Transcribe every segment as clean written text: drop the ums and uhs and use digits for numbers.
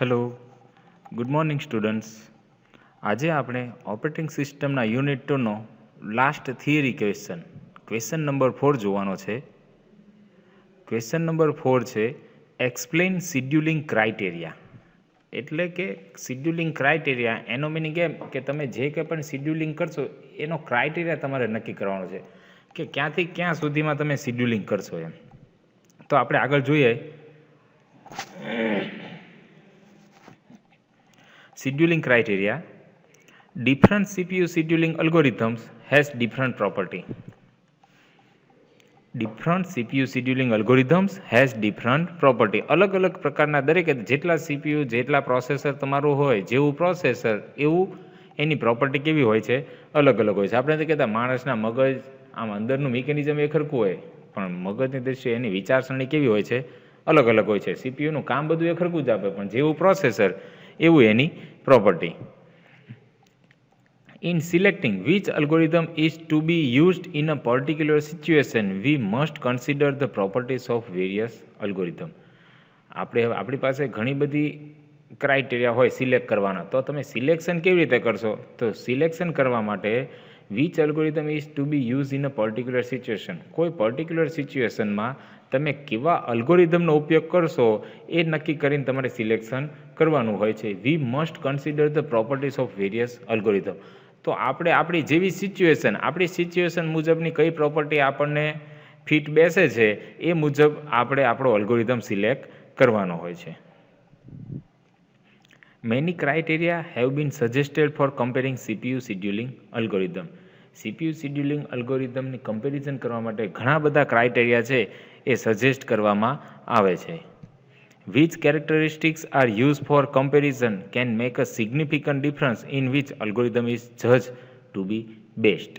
Hello, good morning students. આજે આપણે operating સિસ્ટમના યુનિટ 2નો લાસ્ટ થિયરી ક્વેશ્ચન નંબર 4 જોવાનો છે. ક્વેશ્ચન નંબર 4 છે એક્સપ્લેન શિડ્યુલિંગ ક્રાઇટેરિયા. એટલે કે શિડ્યુલિંગ ક્રાઇટેરિયા એનો મિનિંગ એમ કે તમે જે કંઈ પણ શિડ્યુલિંગ કરશો એનો ક્રાઇટેરિયા તમારે નક્કી કરવાનો છે કે ક્યાંથી ક્યાં સુધીમાં તમે શિડ્યુલિંગ કરશો એમ. તો આપણે આગળ જોઈએ. Scheduling criteria. Different CPU scheduling algorithms has different property. Different CPU scheduling algorithms has different property. અલગ અલગ પ્રકારના દરેક જેટલા CPU જેટલા પ્રોસેસર તમારું હોય જેવું પ્રોસેસર એવું એની પ્રોપર્ટી કેવી હોય છે અલગ અલગ હોય છે. આપણે તો કહેતા માણસના મગજ આમ અંદરનું મિકેનિઝમ એ ખરખું હોય પણ મગજની દ્રષ્ટિએ એની વિચારસરણી કેવી હોય છે અલગ અલગ હોય છે. CPUનું કામ બધું એ ખરખું જ આપે પણ જેવું પ્રોસેસર એવું એની property. In selecting which algorithm is to be used in a particular situation, we must consider the properties of various algorithms. આપણી પાસે ઘણી બધી ક્રાઇટેરિયા હોય સિલેક્ટ કરવાના. તો તમે સિલેક્શન કેવી રીતે કરશો? તો સિલેક્શન કરવા માટે which algorithm is to be used in a particular situation. કોઈ પર્ટિક્યુલર સિચ્યુએશનમાં તમે કેવા અલ્ગોરિધમનો ઉપયોગ કરશો એ નક્કી કરીને તમારે સિલેક્શન કરવાનું હોય છે. We must consider the properties of various algorithm. તો આપણે આપણી જેવી આપણી સિચ્યુએશન મુજબની કઈ પ્રોપર્ટી આપણને ફિટ બેસે છે એ મુજબ આપણે આપણો અલ્ગોરિધમ સિલેક્ટ કરવાનો હોય છે. Many criteria have been suggested for comparing CPU scheduling algorithm. CPU scheduling algorithmની કમ્પેરિઝન કરવા માટે ઘણા બધા ક્રાઇટેરિયા છે એ સજેસ્ટ કરવામાં આવે છે. Which characteristics are used for comparison can make a significant difference in which algorithm is judged to be best.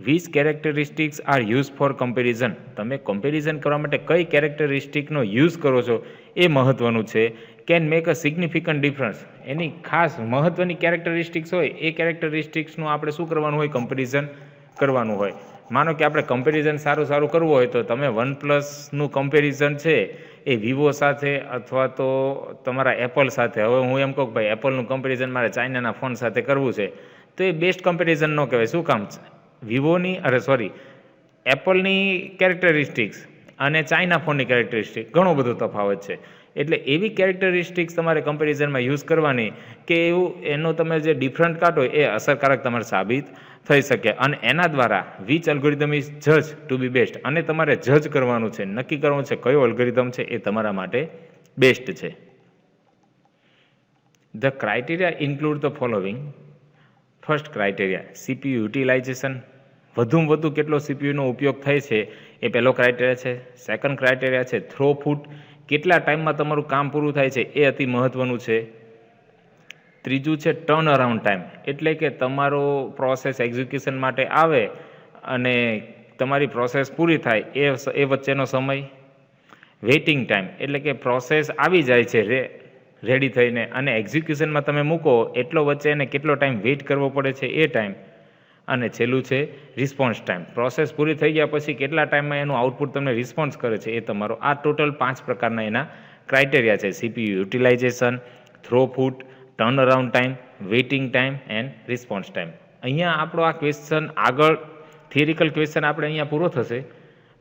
Which characteristics are used for comparison. તમે કમ્પેરિઝન કરવા માટે કઈ કેરેક્ટરિસ્ટિકનો યુઝ કરો છો એ મહત્વનું છે. Can make a significant difference. એની ખાસ મહત્વની કેરેક્ટરિસ્ટિક્સ હોય એ કેરેક્ટરિસ્ટિક્સનું આપણે શું કરવાનું હોય કમ્પેરિઝન કરવાનું હોય. માનો કે આપણે કમ્પેરિઝન સારું કરવું હોય તો તમે OnePlusનું કમ્પેરિઝન છે એ વિવો સાથે અથવા તો તમારા એપલ સાથે. હવે હું એમ કહું કે ભાઈ એપલનું કમ્પેરિઝન મારે ચાઇનાના ફોન સાથે કરવું છે તો એ બેસ્ટ કમ્પેરિઝન ન કહેવાય. શું કામ? એપલની કેરેક્ટરિસ્ટિક્સ અને ચાઇના ફોનની કેરેક્ટરિસ્ટિક ઘણો બધો તફાવત છે. એટલે એવી કેરેક્ટરિસ્ટિક્સ તમારે કમ્પેરિઝનમાં યુઝ કરવાની કે એનો તમે જે ડિફરન્ટ કાઢો એ અસરકારક તમારે સાબિત થઈ શકે અને એના દ્વારા વિચ અલ્ગોરિધમ ઇઝ જજ ટુ બી બેસ્ટ. અને તમારે જજ કરવાનું છે, નક્કી કરવાનું છે કયો અલ્ગોરિધમ છે એ તમારા માટે બેસ્ટ છે. The criteria include the following. First criteria CPU utilisation. વધુમાં વધુ કેટલો CPUનો ઉપયોગ થાય છે એ પહેલો ક્રાઇટેરિયા છે. સેકન્ડ ક્રાઇટેરિયા છે થ્રોફૂટ. કેટલા ટાઈમમાં તમારું કામ પૂરું થાય છે એ અતિ મહત્વનું છે. ત્રીજું છે ટર્ન અરાઉન્ડ ટાઈમ. એટલે કે તમારો પ્રોસેસ એક્ઝિક્યુશન માટે આવે અને તમારી પ્રોસેસ પૂરી થાય એ વચ્ચેનો સમય. Waiting time. એટલે કે પ્રોસેસ આવી જાય છે રેડી થઈને અને એક્ઝિક્યુશનમાં તમે મૂકો એટલો વચ્ચે એને કેટલો ટાઈમ વેઇટ કરવો પડે છે એ ટાઈમ. અને છેલ્લું છે રિસ્પોન્સ ટાઈમ. પ્રોસેસ પૂરી થઈ ગયા પછી કેટલા ટાઈમમાં એનું આઉટપુટ તમને રિસ્પોન્સ કરે છે એ તમારો. આ ટોટલ 5 પ્રકારના એના ક્રાઇટેરિયા છે. CPU utilization, throughput, turn around time, waiting time and response time. અહીંયા આપણો આ ક્વેશ્ચન આગળ થિયરિકલ ક્વેશ્ચન આપણે અહીંયા પૂરો થશે.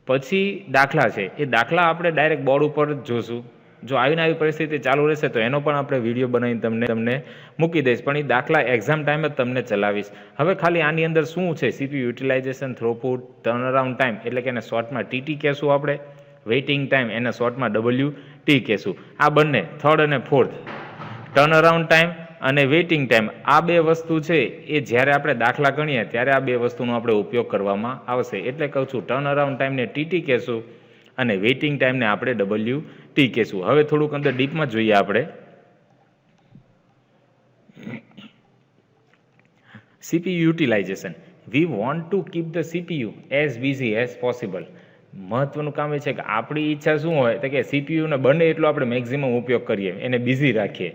પછી દાખલા છે એ દાખલા આપણે ડાયરેક્ટ બોર્ડ ઉપર જ જોશું. જો આવી પરિસ્થિતિ ચાલુ રહેશે તો એનો પણ આપણે વિડીયો બનાવીને તમને મૂકી દઈશ. પણ એ દાખલા એક્ઝામ ટાઈમ જ તમને ચલાવીશ. હવે ખાલી આની અંદર શું છે CPU utilization, throughput, turn around time એટલે કે એને શોર્ટમાં TT કહેશું આપણે. વેઇટિંગ ટાઈમ એને શોર્ટમાં WT કહેશું. આ બંને થર્ડ અને ફોર્થ ટર્ન અરાઉન્ડ ટાઈમ અને વેઇટિંગ ટાઈમ આ બે વસ્તુ છે એ જ્યારે આપણે દાખલા ગણીએ ત્યારે આ બે વસ્તુનો આપણે ઉપયોગ કરવામાં આવશે. એટલે કહું છું ટર્ન અરાઉન્ડ ટાઈમને TT કહેશું અને વેઇટિંગ ટાઈમને આપણે WT કહેશું. હવે થોડુંક અંદર ડીપમાં જોઈએ આપણે. CPU utilisation. We want to keep the CPU as busy as possible. મહત્વનું કામ એ છે કે આપણી ઈચ્છા શું હોય તો કે CPUને બને એટલો આપણે મેક્સિમમ ઉપયોગ કરીએ, એને બિઝી રાખીએ.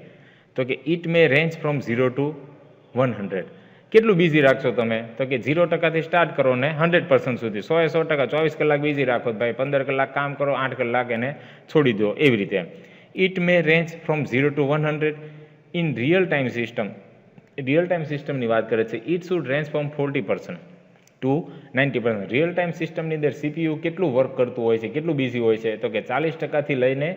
તો કે it may range from 0 to 100. કેટલું બિઝી રાખશો તમે? તો કે 0% સ્ટાર્ટ કરો ને 100% સુધી 100% 24 કલાક બિઝી રાખો ભાઈ. 15 કલાક કામ કરો, 8 કલાક એને છોડી દો. એવી રીતે it may range from 0 to 100 in real time સિસ્ટમની વાત કરે છે. It should range from 40% to 90%. Real time સિસ્ટમની અંદર સીપીયુ કેટલું વર્ક કરતું હોય છે, કેટલું બિઝી હોય છે, તો કે 40%થી લઈને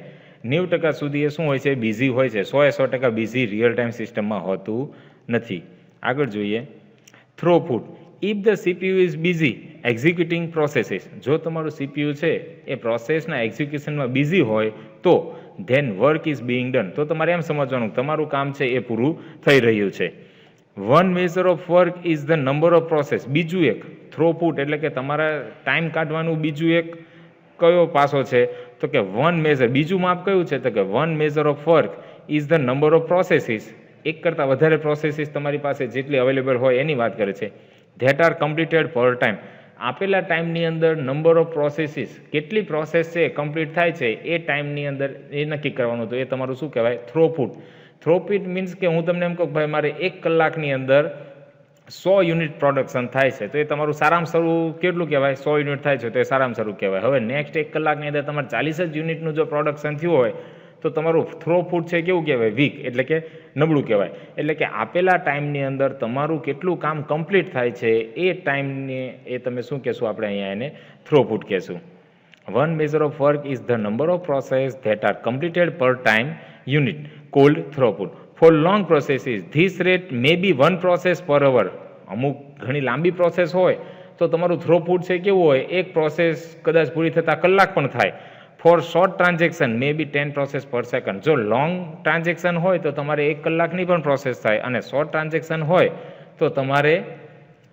90% સુધી એ શું હોય છે, બિઝી હોય છે. 100% બિઝી રિયલ ટાઈમ સિસ્ટમમાં હોતું નથી. આગળ જોઈએ throughput. If the CPU is busy executing processes, જો તમારું સીપીયુ છે એ પ્રોસેસના એક્ઝિક્યુશનમાં બિઝી હોય તો then work is being done, તો તમારે એમ સમજવાનું તમારું કામ છે એ પૂરું થઈ રહ્યું છે. One measure of work is the number of process. બીજું એક થ્રોપુટ એટલે કે તમારા ટાઈમ કાઢવાનું બીજું એક કયો પાસો છે, તો કે વન મેઝર. બીજું માપ કયું છે, તો કે one measure of work is the number of processes. એક કરતાં વધારે પ્રોસેસીસ તમારી પાસે જેટલી અવેલેબલ હોય એની વાત કરે છે. That are completed per time. આપેલા ટાઈમની અંદર નંબર ઓફ પ્રોસેસીસ, કેટલી પ્રોસેસ છે કમ્પ્લીટ થાય છે એ ટાઈમની અંદર એ નક્કી કરવાનું, તો એ તમારું શું કહેવાય, થ્રોપુટ. થ્રોપુટ મીન્સ કે હું તમને એમ કહું ભાઈ મારે 1 કલાકની અંદર 100 યુનિટ પ્રોડક્શન થાય છે, તો એ તમારું સારામાં સારું કેટલું કહેવાય, 100 યુનિટ થાય છે તો એ સારામાં સારું કહેવાય. હવે નેક્સ્ટ 1 કલાકની અંદર તમારે 40 જ યુનિટનું જો પ્રોડક્શન થયું હોય તો તમારું થ્રોપુટ છે કેવું કહેવાય, વીક એટલે કે નબળું કહેવાય. એટલે કે આપેલા ટાઈમની અંદર તમારું કેટલું કામ કમ્પ્લીટ થાય છે એ ટાઈમને એ તમે શું કહેશું, આપણે અહીંયા એને થ્રોપુટ કહેશું. One measure of work is the number of process that are completed per time unit called throughput. For long processes this rate may be 1 process per hour. અમુક ઘણી લાંબી પ્રોસેસ હોય તો તમારું થ્રોપુટ છે કેવું હોય, એક પ્રોસેસ કદાચ પૂરી થતાં કલાક પણ થાય. ફોર શોર્ટ ટ્રાન્ઝેક્શન મે બી 10 process per second. જો લોંગ ટ્રાન્ઝેક્શન હોય તો તમારે 1 કલાકની પણ પ્રોસેસ થાય, અને શોર્ટ ટ્રાન્ઝેક્શન હોય તો તમારે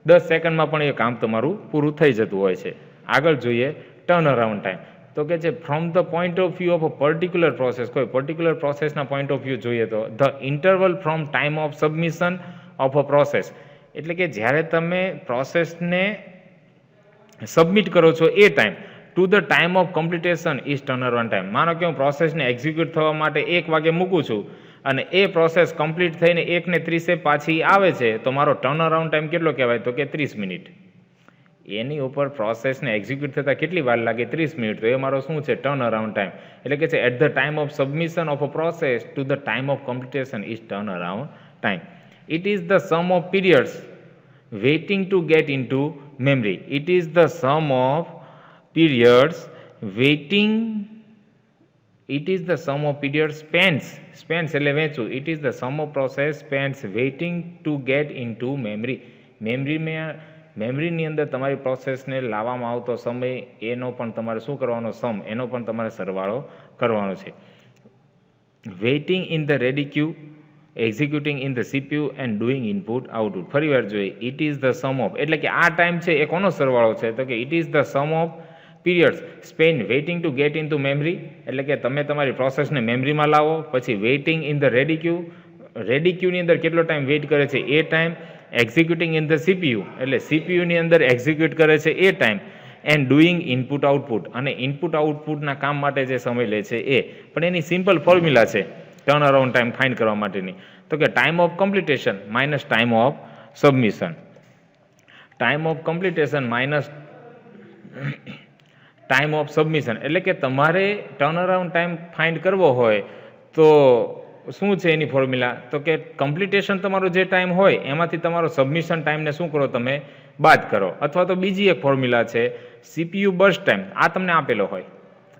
10 સેકન્ડમાં પણ એ કામ તમારું પૂરું થઈ જતું હોય છે. આગળ જોઈએ ટર્ન અરાઉન્ડ ટાઈમ. તો કે છે from the point of view of a particular process, કોઈ પર્ટિક્યુલર પ્રોસેસના પોઈન્ટ ઓફ વ્યૂ જોઈએ તો the interval from time of submission of a process, એટલે કે જ્યારે તમે પ્રોસેસને સબમિટ કરો છો એ time to the time of completion is turn around time. માનો કે હું પ્રોસેસને એક્ઝિક્યુટ થવા માટે 1 વાગે મૂકું છું અને એ પ્રોસેસ કમ્પ્લીટ થઈને 1:30 પાછી આવે છે તો મારો ટર્ન અરાઉન્ડ ટાઈમ કેટલો કહેવાય, તો કે 30 મિનિટ. એની ઉપર પ્રોસેસને એક્ઝિક્યુટ થતાં કેટલી વાર લાગે, 30 મિનિટ, તો એ મારો શું છે, ટર્ન અરાઉન્ડ ટાઈમ. એટલે કે છે at the time of submission of a process to the time of completion is turn around time. It is the sum of periods waiting to get into memory. It is the sum of periods waiting. It is the sum of periods spans એટલે વેચું. It is the sum of process spans waiting to get into memory. મેમરીની અંદર તમારી પ્રોસેસને લાવવામાં આવતો સમય એનો પણ તમારે શું કરવાનો, સમ, એનો પણ તમારે સરવાળો કરવાનો છે. Waiting in the ready queue, executing in the CPU and doing input output. ફરી વાર જોઈએ, it is the sum of, એટલે કે આ ટાઈમ છે એ કોનો સરવાળો છે, તો કે it is the sum of periods spent waiting to get into memory, એટલે કે તમે તમારી પ્રોસેસને મેમરીમાં લાવો, પછી વેઇટિંગ ઇન ધ રેડી ક્યુની અંદર કેટલો ટાઈમ વેઇટ કરે છે એ time, executing in the CPU એટલે સીપીયુની અંદર એક્ઝિક્યુટ કરે છે એ time, and doing input output અને ઇનપુટ આઉટપુટના કામ માટે જે સમય લે છે એ. પણ એની સિમ્પલ ફોર્મ્યુલા છે ટર્ન અરાઉન્ડ ટાઈમ ફાઇન્ડ કરવા માટેની, તો કે time of completion minus time of submission. Time of completion minus time of submission, એટલે કે તમારે ટર્ન અરાઉન્ડ ટાઈમ ફાઇન્ડ કરવો હોય તો શું છે એની ફોર્મ્યુલા, તો કે કમ્પ્લીટેશન તમારો જે ટાઈમ હોય એમાંથી તમારો સબમિશન ટાઈમને શું કરો, તમે બાદ કરો. અથવા તો બીજી એક ફોર્મ્યુલા છે સીપીયુ બર્સ્ટ ટાઈમ. આ તમને આપેલો હોય,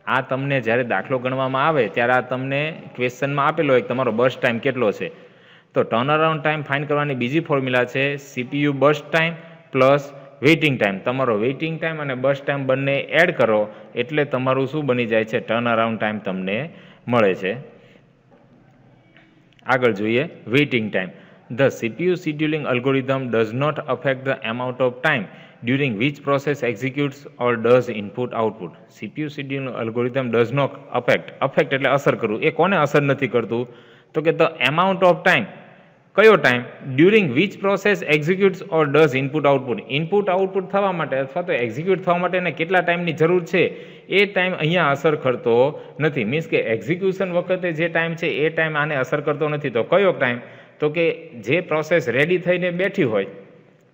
આ તમને જ્યારે દાખલો ગણવામાં આવે ત્યારે આ તમને ક્વેશ્ચનમાં આપેલો હોય કે તમારો બર્સ્ટ ટાઈમ કેટલો છે. તો ટર્ન અરાઉન્ડ ટાઈમ ફાઇન્ડ કરવાની બીજી ફોર્મ્યુલા છે CPU burst time plus waiting time. તમારો વેઇટિંગ ટાઈમ અને બર્સ્ટ ટાઈમ બંને એડ કરો એટલે તમારું શું બની જાય છે, ટર્ન અરાઉન્ડ ટાઈમ તમને મળે છે. આગળ જોઈએ waiting time. The CPU scheduling algorithm does not affect the amount of time during which process executes or does input output. CPU scheduling algorithm does not affect એટલે અસર કરવું. એ કોને અસર નથી કરતું, તો કે ધ એમાઉન્ટ ઓફ ટાઈમ, કયો time, during which process executes or does input output. Input output થવા માટે અથવા તો એક્ઝિક્યુટ થવા માટે એને કેટલા ટાઈમની જરૂર છે એ ટાઈમ અહીંયા અસર કરતો નથી. મીન્સ કે એક્ઝિક્યુશન વખતે જે ટાઈમ છે એ ટાઈમ આને અસર કરતો નથી. તો કયો ટાઈમ, તો કે જે પ્રોસેસ રેડી થઈને બેઠી હોય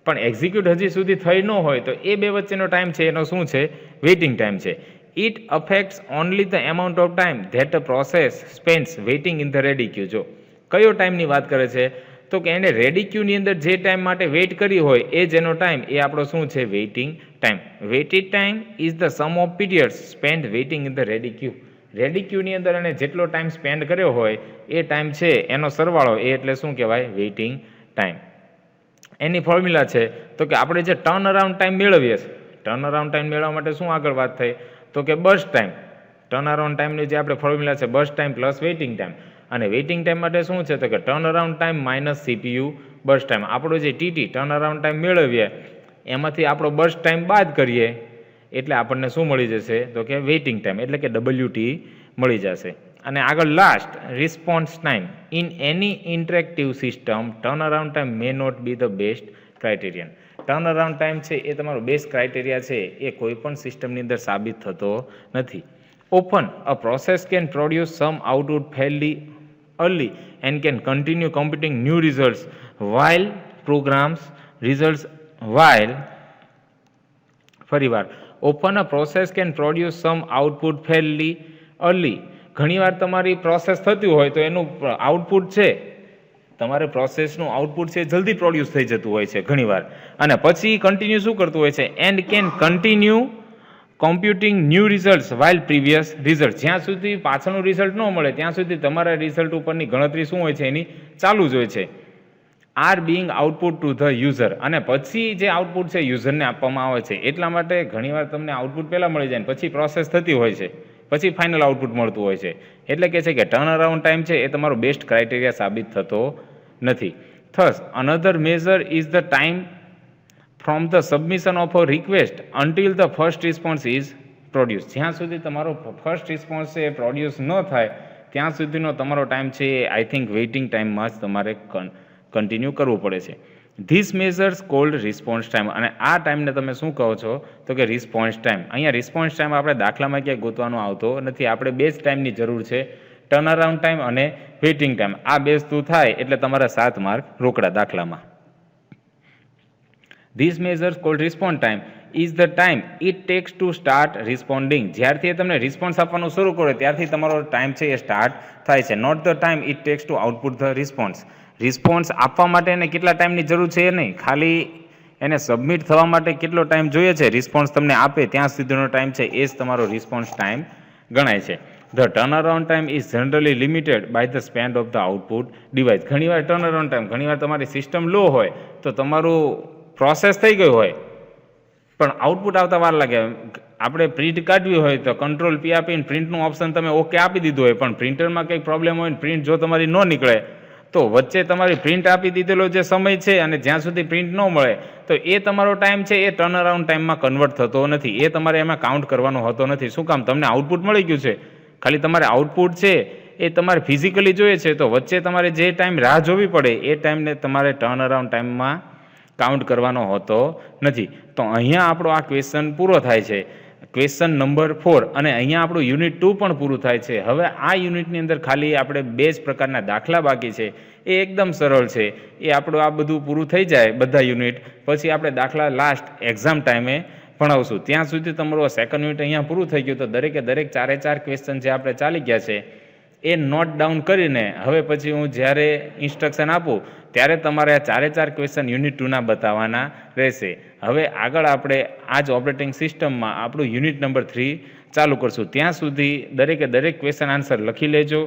પણ એક્ઝિક્યુટ હજી સુધી થઈ ન હોય તો એ બે વચ્ચેનો ટાઈમ છે એનો શું છે, વેઇટિંગ ટાઈમ છે. It affects only the amount of time that a process spends waiting in the ready queue. જો કયો ટાઈમની વાત કરે છે તો કે એને રેડી ક્યુની અંદર જે ટાઈમ માટે વેઇટ કરી હોય એ જ એનો ટાઈમ, એ આપણો શું છે? Waiting time. Waited time is the sum of periods spend waiting in the ready queue. Ready ક્યુની અંદર એને જેટલો ટાઈમ સ્પેન્ડ કર્યો હોય એ ટાઈમ છે એનો સરવાળો, એ એટલે શું કહેવાય? Waiting time. એની ફોર્મ્યુલા છે તો કે આપણે જે ટર્ન અરાઉન્ડ ટાઈમ મેળવીએ છીએ, ટર્ન અરાઉન્ડ ટાઈમ મેળવવા માટે શું આગળ વાત થઈ તો કે બસ ટાઈમ. ટર્ન અરાઉન્ડ ટાઈમની જે આપણે ફોર્મ્યુલા છે burst time plus waiting time. અને વેઇટિંગ ટાઈમ માટે શું છે તો કે turn around time minus CPU burst time. આપણો જે ટીટી ટર્ન અરાઉન્ડ ટાઈમ મેળવીએ એમાંથી આપણો બસ ટાઈમ બાદ કરીએ એટલે આપણને શું મળી જશે તો કે વેઇટિંગ ટાઈમ, એટલે કે WT મળી જશે. અને આગળ last response time. In any interactive system turn around time may not be the best criterion. Turn around time છે એ તમારો બેસ્ટ ક્રાઇટેરિયા છે એ કોઈ પણ સિસ્ટમની અંદર સાબિત થતો નથી. Often a process can produce some output fairly early and can continue computing new results while programs results while ફરીવાર often a process can produce some output fairly early. ઘણીવાર તમારી પ્રોસેસ થતી હોય તો એનું આઉટપુટ છે, તમારે પ્રોસેસનું આઉટપુટ છે જલ્દી પ્રોડ્યુસ થઈ જતું હોય છે ઘણીવાર, અને પછી કન્ટિન્યુ શું કરતું હોય છે? And can continue computing new results while previous result. જ્યાં સુધી પાછળનું રિઝલ્ટ ન મળે ત્યાં સુધી તમારા રિઝલ્ટ ઉપરની ગણતરી શું હોય છે? એની ચાલુ જ હોય છે. Are being output to the user. અને પછી જે આઉટપુટ છે યુઝરને આપવામાં આવે છે. એટલા માટે ઘણીવાર તમને આઉટપુટ પહેલાં મળી જાય પછી પ્રોસેસ થતી હોય છે, પછી ફાઇનલ આઉટપુટ મળતું હોય છે. એટલે કે છે કે ટર્ન અરાઉન્ડ ટાઈમ છે એ તમારો બેસ્ટ ક્રાઇટેરિયા સાબિત થતો નથી. Thus another measure is the time from the submission of a request until the first response is produced. જ્યાં સુધી તમારો ફર્સ્ટ રિસ્પોન્સ છે એ પ્રોડ્યુસ ન થાય ત્યાં સુધીનો તમારો ટાઈમ છે એ આઈ થિંક વેઇટિંગ ટાઈમમાં જ તમારે કન્ટિન્યુ કરવું પડે છે. This measures cold response time. અને આ ટાઈમને તમે શું કહો છો તો કે રિસ્પોન્સ ટાઈમ. અહીંયા રિસ્પોન્સ ટાઈમ આપણે દાખલામાં ક્યાંય ગોતવાનો આવતો નથી. આપણે બે જ ટાઈમની જરૂર છે, ટર્ન અરાઉન્ડ ટાઈમ અને વેઇટિંગ ટાઈમ. આ બેસતું થાય એટલે તમારા 7 માર્ક રોકડા દાખલામાં. This measures called response time is the time it takes to start responding. જ્યારથી એ તમને રિસ્પોન્સ આપવાનું શરૂ કરે ત્યારથી તમારો ટાઈમ છે એ સ્ટાર્ટ થાય છે. Not the time it takes to output the response. Response આપવા માટે એને કેટલા ટાઈમની જરૂર છે એ નહીં, ખાલી એને સબમિટ થવા માટે કેટલો ટાઈમ જોઈએ છે, રિસ્પોન્સ તમને આપે ત્યાં સુધીનો ટાઈમ છે એ જ તમારો રિસ્પોન્સ ટાઈમ ગણાય છે. The turn around time is generally limited by the spend of the output device. ઘણીવાર ટર્ન અરાઉન્ડ ટાઈમ, ઘણીવાર તમારી સિસ્ટમ લો હોય તો તમારું પ્રોસેસ થઈ ગયું હોય પણ આઉટપુટ આવતા વાર લાગે. આપણે પ્રિન્ટ કાઢવી હોય તો કંટ્રોલ P આપીને પ્રિન્ટનું ઓપ્શન તમે ઓકે આપી દીધું હોય પણ પ્રિન્ટરમાં કંઈક પ્રોબ્લેમ હોય ને પ્રિન્ટ જો તમારી ન નીકળે તો વચ્ચે તમારી પ્રિન્ટ આપી દીધેલો જે સમય છે અને જ્યાં સુધી પ્રિન્ટ ન મળે તો એ તમારો ટાઈમ છે એ ટર્ન અરાઉન્ડ ટાઈમમાં કન્વર્ટ થતો નથી. એ તમારે એમાં કાઉન્ટ કરવાનો હોતો નથી. શું કામ? તમને આઉટપુટ મળી ગયું છે, ખાલી તમારે આઉટપુટ છે એ તમારે ફિઝિકલી જોઈએ છે તો વચ્ચે તમારે જે ટાઈમ રાહ જોવી પડે એ ટાઈમને તમારે ટર્ન અરાઉન્ડ ટાઈમમાં કાઉન્ટ કરવાનો હોતો નથી. તો અહીંયા આપણો આ ક્વેશ્ચન પૂરો થાય છે, ક્વેશ્ચન નંબર 4. અને અહીંયા આપણું યુનિટ 2 પણ પૂરું થાય છે. હવે આ યુનિટની અંદર ખાલી આપણે 2 જ પ્રકારના દાખલા બાકી છે, એ એકદમ સરળ છે. એ આપણું આ બધું પૂરું થઈ જાય બધા યુનિટ પછી આપણે દાખલા લાસ્ટ એક્ઝામ ટાઈમે ભણાવશું. ત્યાં સુધી તમારું સેકન્ડ યુનિટ અહીંયા પૂરું થઈ ગયું. તો દરેકે દરેક 4 ક્વેશ્ચન જે આપણે ચાલી ગયા છે એ નોટ ડાઉન કરીને હવે પછી હું જ્યારે ઇન્સ્ટ્રક્શન આપું ત્યારે તમારે આ 4 ક્વેશ્ચન યુનિટ 2ના બતાવવાના રહેશે. હવે આગળ આપણે આ જ ઓપરેટિંગ સિસ્ટમમાં આપણું યુનિટ નંબર 3 ચાલુ કરશું. ત્યાં સુધી દરેકે દરેક ક્વેશ્ચન આન્સર લખી લેજો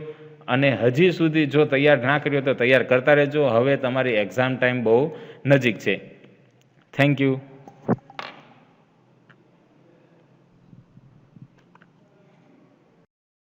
અને હજી સુધી જો તૈયાર ના કર્યો તો તૈયાર કરતા રહેજો. હવે તમારી એક્ઝામ ટાઈમ બહુ નજીક છે. Thank you.